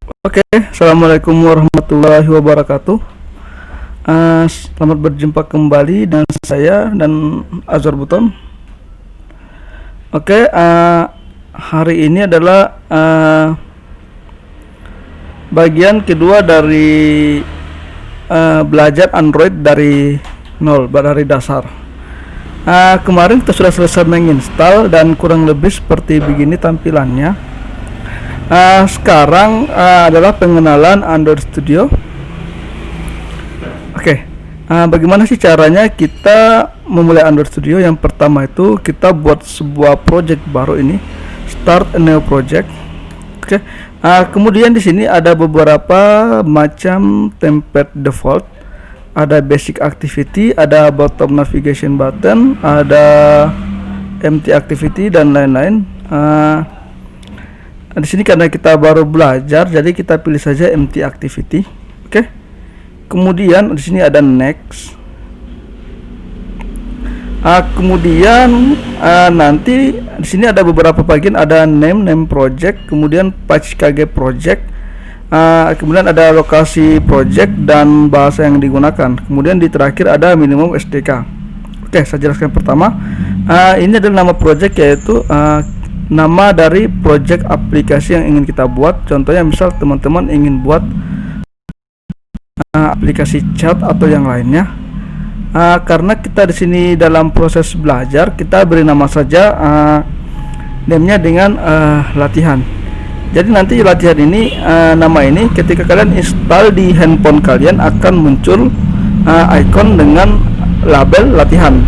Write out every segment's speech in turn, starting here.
Oke, assalamualaikum warahmatullahi wabarakatuh. Selamat berjumpa kembali dengan saya dan Azwar Buton. Oke, hari ini adalah bagian kedua dari belajar Android dari nol, dari dasar. Kemarin kita sudah selesai menginstal dan kurang lebih seperti begini tampilannya. Sekarang adalah pengenalan Android Studio. Oke, bagaimana sih caranya kita memulai Android Studio? Yang pertama itu kita buat sebuah project baru ini, start a new project. Oke, kemudian di sini ada beberapa macam template default, ada basic activity, ada bottom navigation button, ada empty activity dan lain-lain. Di sini karena kita baru belajar, jadi kita pilih saja empty activity. Oke. Kemudian di sini ada next. Kemudian nanti di sini ada beberapa bagian, ada name project, kemudian patch KG project, kemudian ada lokasi project dan bahasa yang digunakan. Kemudian di terakhir ada minimum SDK. Oke, saya jelaskan pertama. Ini adalah nama project, yaitu nama dari project aplikasi yang ingin kita buat. Contohnya misal teman-teman ingin buat aplikasi chat atau yang lainnya. Karena kita di sini dalam proses belajar, kita beri nama saja namanya dengan latihan. Jadi nanti latihan ini, nama ini ketika kalian install di handphone kalian akan muncul icon dengan label latihan.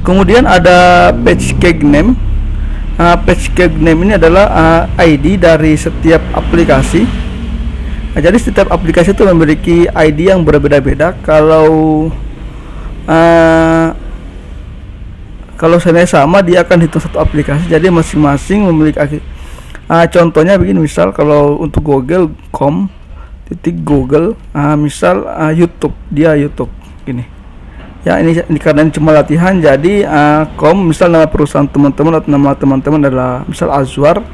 Kemudian ada page key name. Page key name ini adalah ID dari setiap aplikasi. Jadi setiap aplikasi itu memiliki ID yang berbeda-beda. Kalau saya sama, dia akan hitung satu aplikasi. Jadi masing-masing memiliki contohnya begini, misal kalau untuk Google.com Google, misal YouTube, dia YouTube gini. Ya, ini karena ini cuma latihan, jadi misal nama perusahaan teman-teman atau nama teman-teman adalah misal Azwar,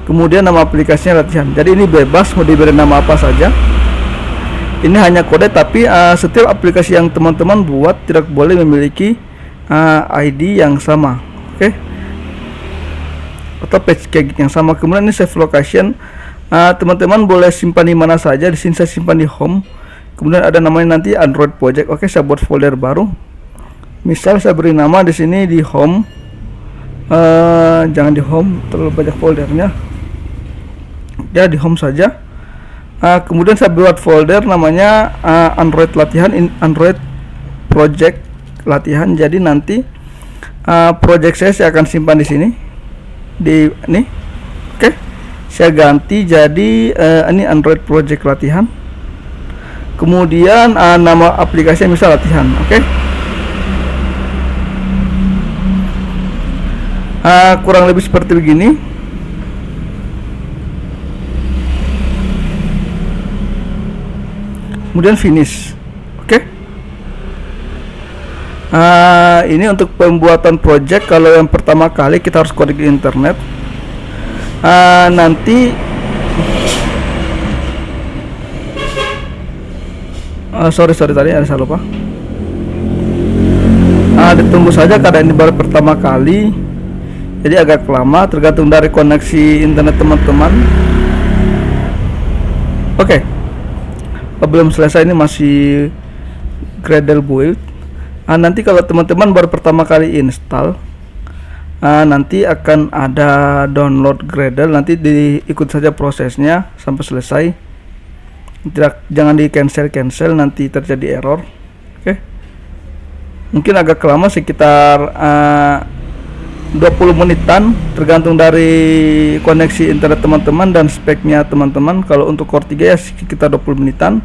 kemudian nama aplikasinya latihan. Jadi ini bebas mau diberi nama apa saja. Ini hanya kode, tapi setiap aplikasi yang teman-teman buat tidak boleh memiliki ID yang sama. Oke. Atau page key yang sama. Kemudian ini save location. Teman-teman boleh simpan di mana saja. Di sini saya simpan di home. Kemudian ada namanya nanti Android project. Oke, saya buat folder baru. Misal saya beri nama di sini di home. Jangan di home, terlalu banyak foldernya. Ya, di home saja. Kemudian saya buat folder namanya Android latihan, Android project latihan. Jadi nanti project saya akan simpan di sini. Di ini. Oke. Saya ganti jadi ini Android project latihan. Kemudian nama aplikasinya misal latihan. Oke. Kurang lebih seperti begini. Kemudian finish. Oke. Ini untuk pembuatan project. Kalau yang pertama kali kita harus connect di internet. Nanti sorry tadi ada salah lupa. Ditunggu saja karena ini baru pertama kali, jadi agak lama tergantung dari koneksi internet teman-teman. Oke. Belum selesai, ini masih Gradle build. Nanti kalau teman-teman baru pertama kali install, nanti akan ada download Gradle. Nanti diikut saja prosesnya sampai selesai. Jangan di cancel, nanti terjadi error. Oke. Mungkin agak lama, sekitar 20 menitan, tergantung dari koneksi internet teman-teman dan speknya teman-teman. Kalau untuk core 3 ya sekitar 20 menitan.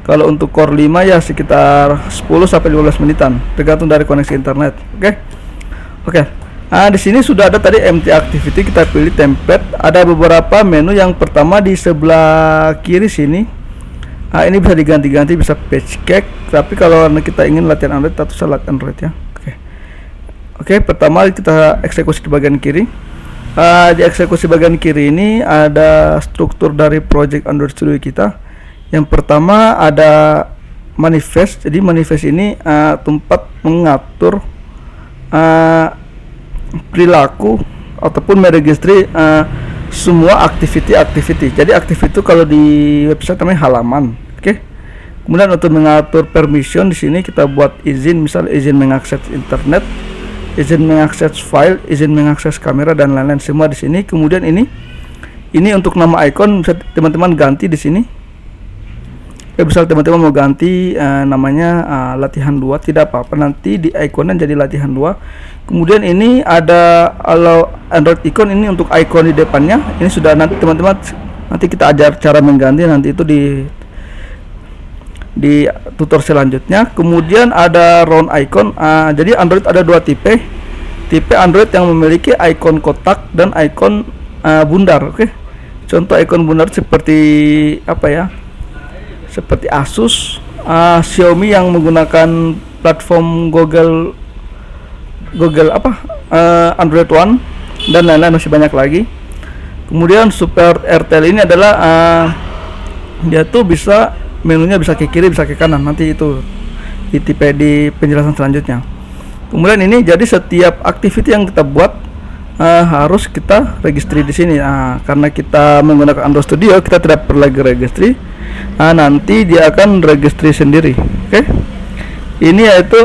Kalau untuk core 5 ya sekitar 10 sampai 15 menitan, tergantung dari koneksi internet. Oke. Di sini sudah ada tadi empty activity, kita pilih template. Ada beberapa menu. Yang pertama di sebelah kiri sini. Ini bisa diganti-ganti, bisa page key. Tapi kalau kita ingin latihan Android, kita latihan Android ya. Oke, pertama kita eksekusi di bagian kiri. Di eksekusi bagian kiri ini ada struktur dari project Android Studio kita. Yang pertama ada manifest. Jadi manifest ini tempat mengatur perilaku ataupun meregistri semua activity. Jadi activity itu kalau di website namanya halaman. Oke. Kemudian untuk mengatur permission di sini kita buat izin, misal izin mengakses internet, izin mengakses file, izin mengakses kamera dan lain-lain semua di sini. Kemudian ini untuk nama icon bisa teman-teman ganti di sini. Misal teman-teman mau ganti namanya latihan 2, tidak apa-apa, nanti di ikonnya jadi latihan 2. Kemudian ini ada allow Android icon, ini untuk icon di depannya. Ini sudah nanti teman-teman, nanti kita ajar cara mengganti nanti itu di tutor selanjutnya. Kemudian ada round icon. Jadi Android ada dua tipe Android yang memiliki icon kotak dan icon bundar. Oke. Contoh icon bundar seperti apa ya, seperti Asus, Xiaomi yang menggunakan platform Google Android One dan lain-lain, masih banyak lagi. Kemudian Super RTL ini adalah dia tuh bisa menunya bisa ke kiri bisa ke kanan, nanti itu di penjelasan selanjutnya. Kemudian ini jadi setiap activity yang kita buat harus kita registry di sini. Karena kita menggunakan Android Studio, kita tidak perlu lagi registry. Nanti dia akan registry sendiri. Oke. Ini yaitu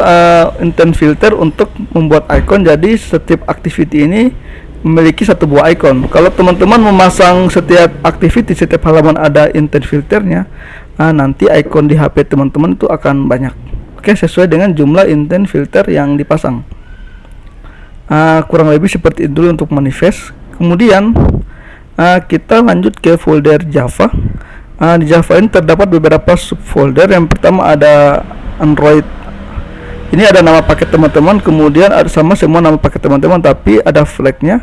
intent filter untuk membuat icon. Jadi setiap activity ini memiliki satu buah icon. Kalau teman-teman memasang setiap activity, setiap halaman ada intent filternya, nanti icon di HP teman-teman itu akan banyak. Oke, sesuai dengan jumlah intent filter yang dipasang. Kurang lebih seperti itu dulu untuk manifest. Kemudian kita lanjut ke folder Java. Di Java ini terdapat beberapa subfolder. Yang pertama ada Android. Ini ada nama paket teman-teman, kemudian ada sama semua nama paket teman-teman, tapi ada flagnya.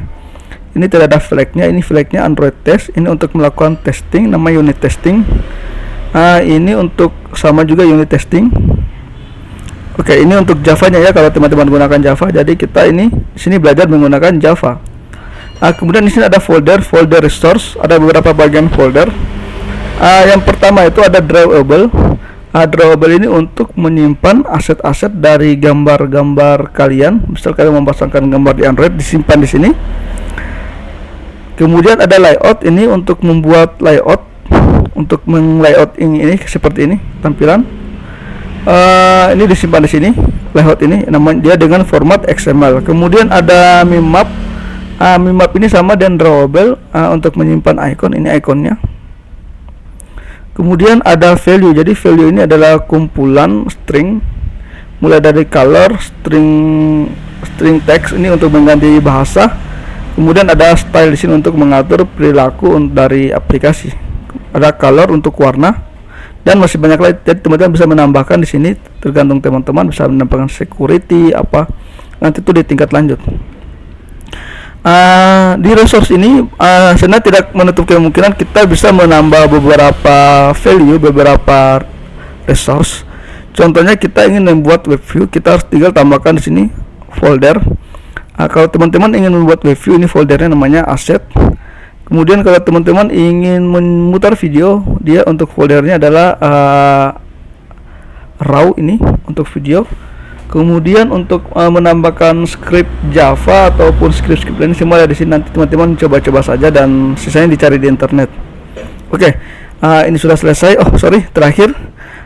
Ini tidak ada flagnya, ini flagnya Android test. Ini untuk melakukan testing, nama unit testing. Ini untuk sama juga unit testing. Oke, ini untuk Java-nya ya, kalau teman-teman gunakan Java. Jadi kita ini sini belajar menggunakan Java. Kemudian di sini ada folder resource, ada beberapa bagian folder. Yang pertama itu ada drawable. Drawable ini untuk menyimpan aset-aset dari gambar-gambar kalian. Misal kalian memasangkan gambar di Android, disimpan di sini. Kemudian ada layout, ini untuk membuat layout, untuk meng-layout ini seperti ini tampilan. Ini disimpan di sini, layout ini namanya dia dengan format XML. Kemudian ada mimap. Mimap ini sama dengan drawable untuk menyimpan icon, ini ikonnya. Kemudian ada value. Jadi value ini adalah kumpulan string, mulai dari color, string text ini untuk mengganti bahasa. Kemudian ada style di sini untuk mengatur perilaku dari aplikasi. Ada color untuk warna dan masih banyak lagi. Jadi teman-teman bisa menambahkan di sini, tergantung teman-teman bisa menambahkan security apa. Nanti itu di tingkat lanjut. Di resource ini sebenarnya tidak menutup kemungkinan kita bisa menambah beberapa value, beberapa resource. Contohnya kita ingin membuat web view, kita harus tinggal tambahkan di sini folder. Kalau teman-teman ingin membuat web view, ini foldernya namanya asset. Kemudian kalau teman-teman ingin memutar video, dia untuk foldernya adalah raw, ini untuk video. Kemudian untuk menambahkan script Java ataupun script lain semua ada di sini. Nanti teman-teman coba-coba saja dan sisanya dicari di internet. Oke, ini sudah selesai. Oh sorry, terakhir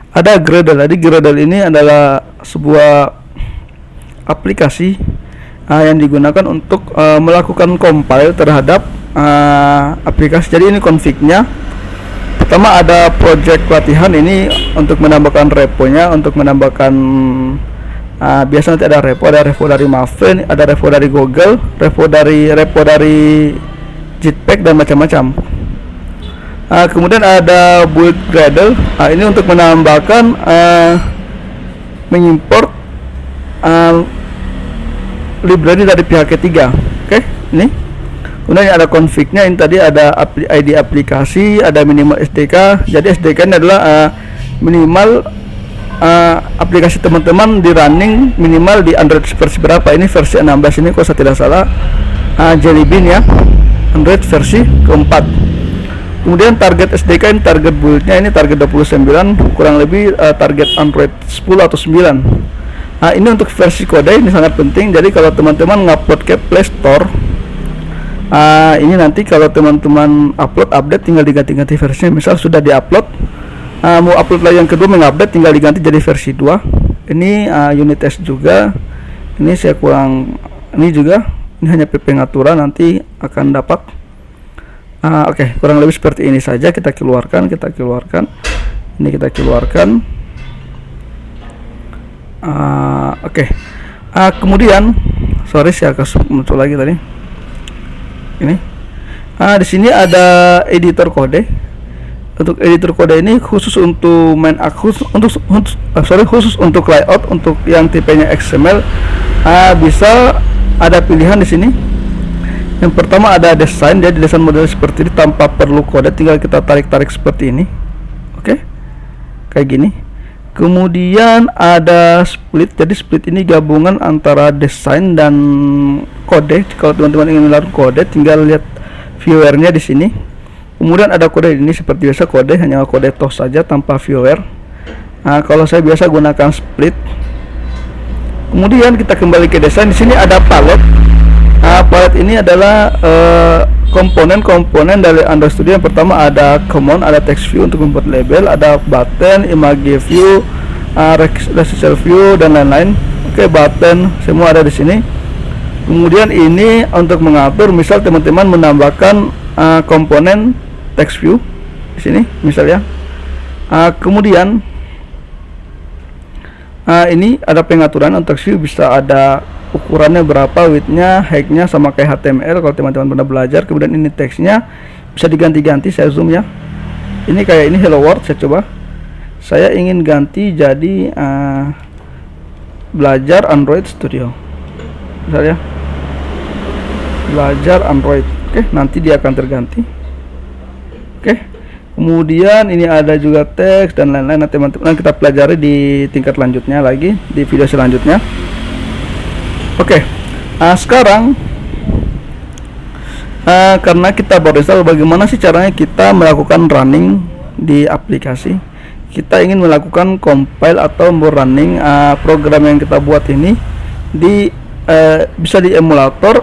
ada Gradle. Jadi Gradle ini adalah sebuah aplikasi yang digunakan untuk melakukan compile terhadap aplikasi. Jadi ini config-nya. Pertama ada project latihan, ini untuk menambahkan repo-nya, untuk menambahkan biasa nanti ada repo dari Maven, ada repo dari Google, repo dari Jetpack dan macam-macam. Kemudian ada build Gradle. Ini untuk menambahkan mengimport library dari pihak ketiga. Oke, ini. Kemudian ada config-nya, ini tadi ada ID aplikasi, ada minimal SDK. Jadi SDK ini adalah minimal aplikasi teman-teman di running minimal di Android versi berapa. Ini versi 16 ini kalau saya tidak salah. Jelly Bean ya, Android versi keempat. Kemudian target SDK ini, target buildnya ini target 29, kurang lebih target Android 10 atau 9. Ini untuk versi kode ini sangat penting. Jadi kalau teman-teman ngupload ke Play Store, ini nanti kalau teman-teman update tinggal diganti-ganti versinya. Misal sudah diupload, mau upload lagi yang kedua, mengupdate tinggal diganti jadi versi 2. Ini unit test juga. Ini saya kurang, ini juga, ini hanya PP ngaturan, nanti akan dapat. Oke, kurang lebih seperti ini saja. Kita keluarkan, ini kita keluarkan. Oke. Kemudian, sorry saya kasih muncul lagi tadi. Ini. Di sini ada editor kode. Untuk editor kode ini khusus untuk khusus untuk layout, untuk yang tipenya XML. Bisa ada pilihan di sini. Yang pertama ada desain, jadi desain model seperti ini tanpa perlu kode, tinggal kita tarik-tarik seperti ini. Oke, kayak gini. Kemudian ada split, jadi split ini gabungan antara desain dan kode. Kalau teman-teman ingin melakukan kode, tinggal lihat viewernya di sini. Kemudian ada kode ini seperti biasa, kode hanya kode TOS saja tanpa viewer. Kalau saya biasa gunakan split. Kemudian kita kembali ke desain. Di sini ada palette. Palette ini adalah komponen-komponen dari Android Studio. Yang pertama ada common, ada text view untuk membuat label, ada button, image view, resistor view dan lain-lain. Oke, button semua ada di sini. Kemudian ini untuk mengatur, misal teman-teman menambahkan komponen text view di sini, misalnya. Kemudian ini ada pengaturan untuk text view, bisa ada ukurannya berapa, widthnya, height-nya, sama kayak HTML kalau teman-teman pernah belajar. Kemudian ini teksnya bisa diganti-ganti, saya zoom ya. Ini kayak ini hello world, saya coba. Saya ingin ganti jadi belajar Android Studio, misalnya belajar Android. Oke, nanti dia akan terganti. Oke, kemudian ini ada juga teks dan lain-lain. Nanti teman-teman kita pelajari di tingkat lanjutnya lagi, di video selanjutnya. Oke, sekarang karena kita baru install, bagaimana sih caranya kita melakukan running di aplikasi? Kita ingin melakukan compile atau running program yang kita buat ini di bisa di emulator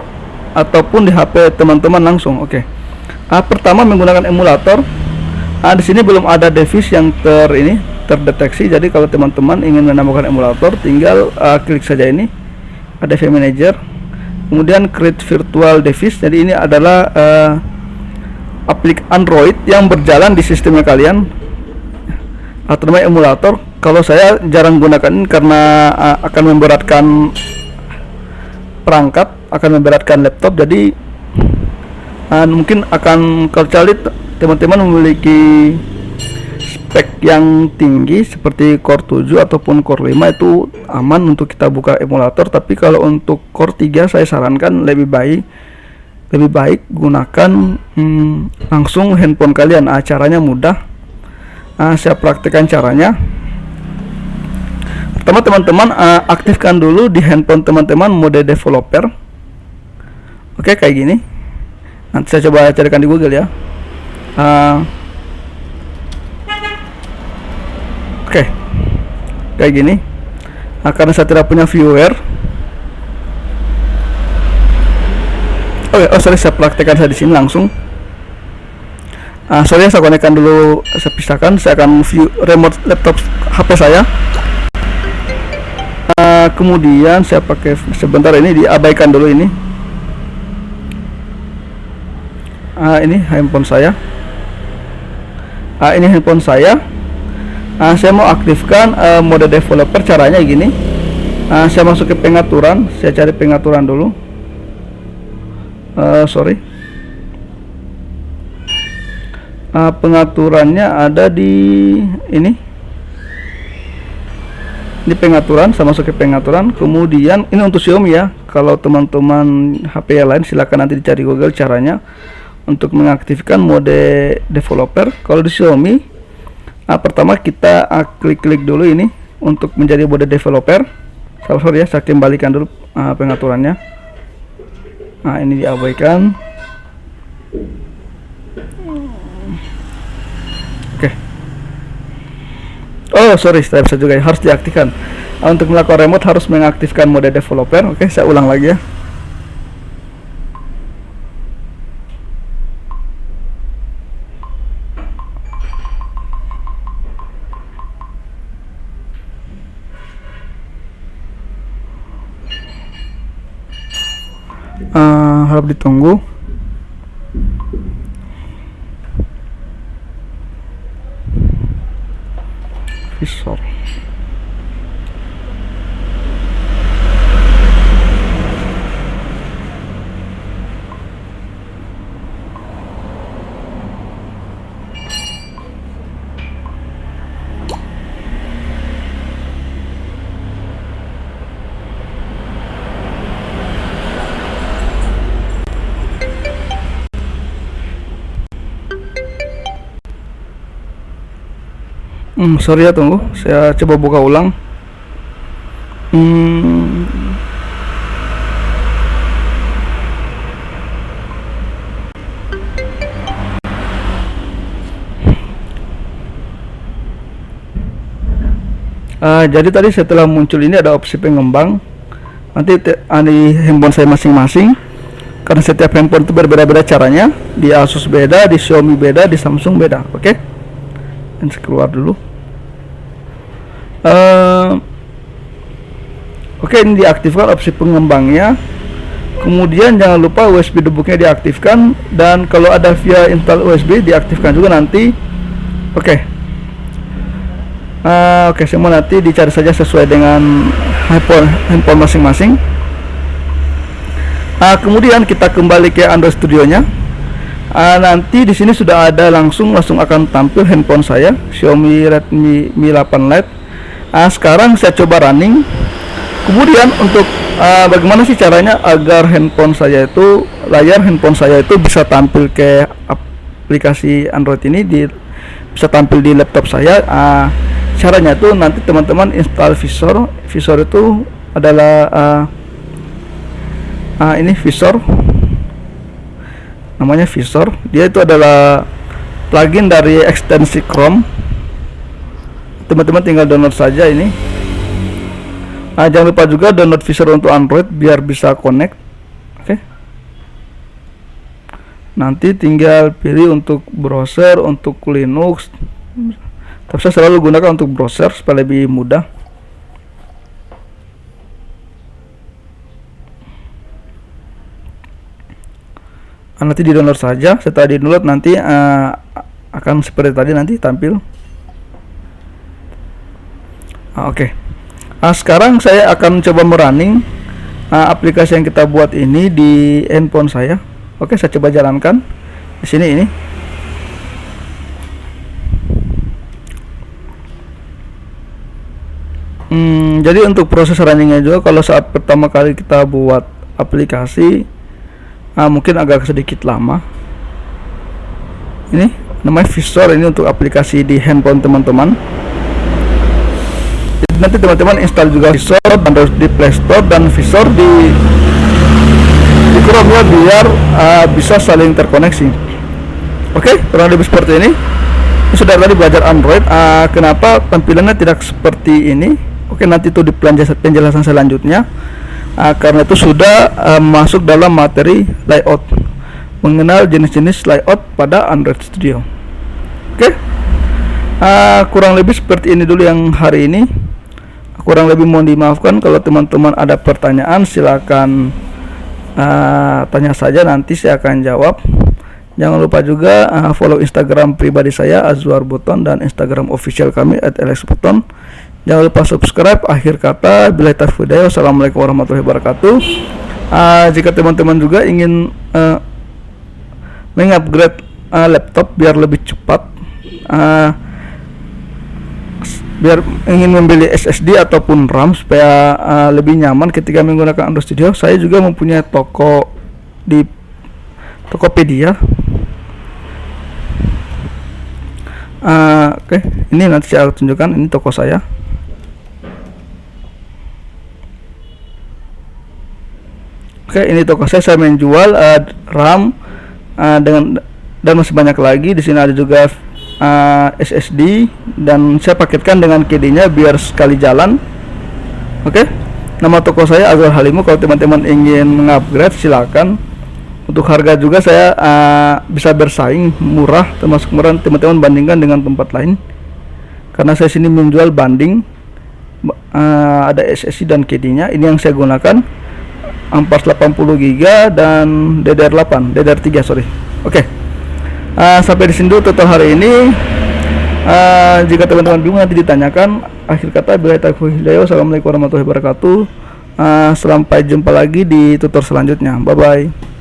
ataupun di HP teman-teman langsung. Oke, pertama menggunakan emulator. Di sini belum ada device yang terdeteksi. Jadi kalau teman-teman ingin menambahkan emulator, tinggal klik saja ini. Ada Device Manager, kemudian create virtual device. Jadi ini adalah aplikasi Android yang berjalan di sistemnya kalian, atau namanya emulator. Kalau saya jarang gunakan ini karena akan memberatkan perangkat, akan memberatkan laptop. Jadi mungkin akan, kalau teman-teman memiliki spek yang tinggi seperti Core 7 ataupun Core 5, itu aman untuk kita buka emulator. Tapi kalau untuk Core 3 saya sarankan lebih baik gunakan langsung handphone kalian. Caranya mudah. Saya praktekkan caranya. Pertama teman-teman aktifkan dulu di handphone teman-teman mode developer. Oke, kayak gini. Nanti saya coba carikan di Google ya. Oke, kayak gini. Karena saya tidak punya viewer. Sorry, saya praktekkan saya di sini langsung. Sorry, saya konekkan dulu, saya pisahkan. Saya akan view remote laptop HP saya. Kemudian saya pakai, sebentar ini diabaikan dulu ini. Ini handphone saya. Ini handphone saya. Saya mau aktifkan mode developer. Caranya gini. Saya masuk ke pengaturan. Saya cari pengaturan dulu. Sorry. Pengaturannya ada di ini. Di pengaturan, saya masuk ke pengaturan. Kemudian ini untuk Xiaomi ya. Kalau teman-teman HP yang lain silakan nanti dicari Google caranya untuk mengaktifkan mode developer. Kalau di Xiaomi, pertama kita klik dulu ini untuk menjadi mode developer. Sorry ya, saya kembalikan dulu pengaturannya. Nah, ini diabaikan. Oke. Oh, sorry, saya bisa juga harus diaktifkan. Untuk melakukan remote harus mengaktifkan mode developer. Oke, saya ulang lagi ya. Harap ditunggu. Visor. Sorry ya, tunggu. Saya coba buka ulang. Jadi tadi setelah muncul ini ada opsi pengembang. Nanti di handphone saya masing-masing. Karena setiap handphone itu berbeda-beda caranya. Di Asus beda, di Xiaomi beda, di Samsung beda. Oke. Dan saya keluar dulu. Oke, ini diaktifkan opsi pengembangnya. Kemudian jangan lupa USB debugnya diaktifkan, dan kalau ada via install USB diaktifkan juga nanti. Oke. Oke, semua nanti dicari saja sesuai dengan handphone masing-masing. Kemudian kita kembali ke Android Studio-nya. Nanti di sini sudah ada langsung akan tampil handphone saya, Xiaomi Redmi Mi 8 Lite. Sekarang saya coba running. Kemudian untuk bagaimana sih caranya agar layar handphone saya itu bisa tampil ke aplikasi Android ini, bisa tampil di laptop saya. Caranya tuh nanti teman-teman install Visor. Visor itu adalah ini Visor, namanya Visor. Dia itu adalah plugin dari ekstensi Chrome. Teman-teman tinggal download saja ini. Jangan lupa juga download Visor untuk Android biar bisa connect. Oke. Nanti tinggal pilih untuk browser, untuk Linux. Tapi saya selalu gunakan untuk browser supaya lebih mudah. Nanti di download saja. Setelah di download nanti akan seperti tadi nanti tampil. Oke. Sekarang saya akan coba merunning aplikasi yang kita buat ini di handphone saya. Oke, saya coba jalankan di sini ini. Jadi untuk proses runningnya juga, kalau saat pertama kali kita buat aplikasi mungkin agak sedikit lama. Ini namanya Visor, ini untuk aplikasi di handphone teman-teman. Nanti teman-teman install juga Visor di Play Store dan Visor di Chrome ya, biar bisa saling terkoneksi. Oke, kurang lebih seperti ini. Sudah tadi belajar Android. Kenapa tampilannya tidak seperti ini? Oke, nanti itu di penjelasan selanjutnya. Karena itu sudah masuk dalam materi layout, mengenal jenis-jenis layout pada Android Studio. Oke, kurang lebih seperti ini dulu yang hari ini. Kurang lebih mohon dimaafkan. Kalau teman-teman ada pertanyaan silakan tanya saja, nanti saya akan jawab. Jangan lupa juga follow Instagram pribadi saya Azwar Buton dan Instagram official kami @lxbuton. Jangan lupa subscribe. Akhir kata, billahi taufiq hidayah. Wassalamualaikum warahmatullahi wabarakatuh. Jika teman-teman juga ingin mengupgrade laptop biar lebih cepat, biar ingin membeli SSD ataupun RAM supaya lebih nyaman ketika menggunakan Android Studio, saya juga mempunyai toko di Tokopedia. Oke, ini nanti saya tunjukkan, ini toko saya. Oke, ini toko saya menjual RAM dengan dan masih banyak lagi. Di sini ada juga SSD dan saya paketkan dengan KD-nya biar sekali jalan. Oke, nama toko saya Azwar Halimu. Kalau teman-teman ingin mengupgrade silakan. Untuk harga juga saya bisa bersaing, murah, termasuk murah teman-teman bandingkan dengan tempat lain. Karena saya sini menjual banding, ada SSD dan KD-nya. Ini yang saya gunakan Ampas 80 GB dan DDR3 sorry. Oke. Sampai di sini dulu tutorial hari ini. Jika teman-teman bingung nanti ditanyakan. Akhir kata, billahi taufiq hidayah. Assalamualaikum warahmatullahi wabarakatuh. Sampai jumpa lagi di tutorial selanjutnya. Bye bye.